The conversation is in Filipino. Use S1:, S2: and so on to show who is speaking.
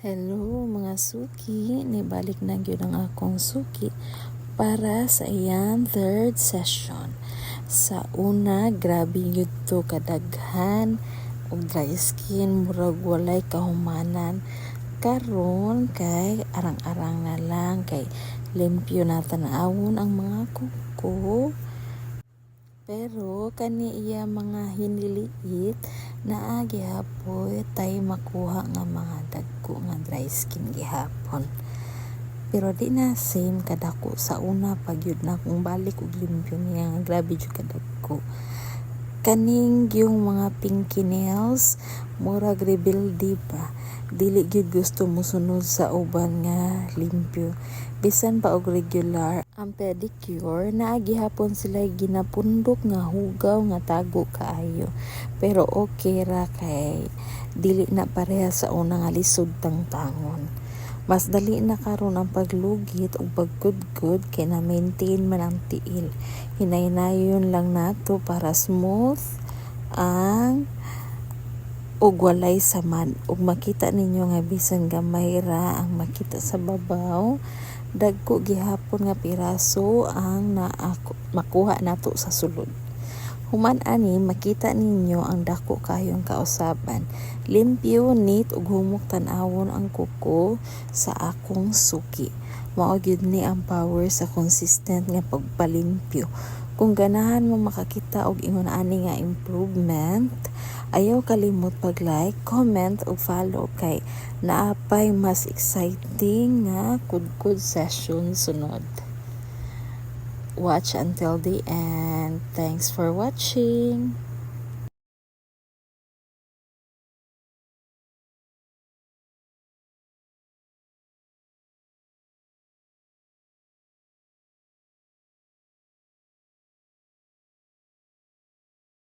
S1: Hello mga suki, nibalik na gyud ang akong suki para sa iyang third session. Sa una, grabe gyud to kadaghan og dry skin, murag walay kahumanan. Karon kay arang-arang na lang kay limpyo na tan-awon ang mga kuko. Pero kani iya mga hiniliit naa gihapon tay makuha nga mga dagko nga dry skin gihapon. Pero di na same kadako sa una pagyud na kung balik og limpyo niya nga grabe jud kadagko. Kaning yung mga pinky nails murag rebuildi pa, dili gyud gusto mo sunod sa uban nga limpyo. Bisan pa og regular ang pedicure naa gihapon sila ginapundok nga hugaw nga tago kaayo. Pero okay ra kay dili na pareha sa una nga lisod tangtangon. Mas dali na karon ang paglugit ug pagkudkod kay na maintain man ang tiil. Hinay-nayon lang nato para smooth ang ug walay samad. Ug makita ninyo nga bisan gamay ra ang makita sa babaw, dagko gihapon nga piraso ang makuha nato sa sulod. Human ani makita ninyo ang dako kayong kausaban. Limpyo, neat ug humok tan-awon ang kuko sa akong suki. Mao gyud ni ang power sa consistent nga pagpalimpyo. Kung ganahan mo makakita og ingon ani nga improvement, ayaw kalimot pag-like, comment ug follow kay naapay mas exciting nga kudkod session sunod. Watch until the end. Thanks for watching.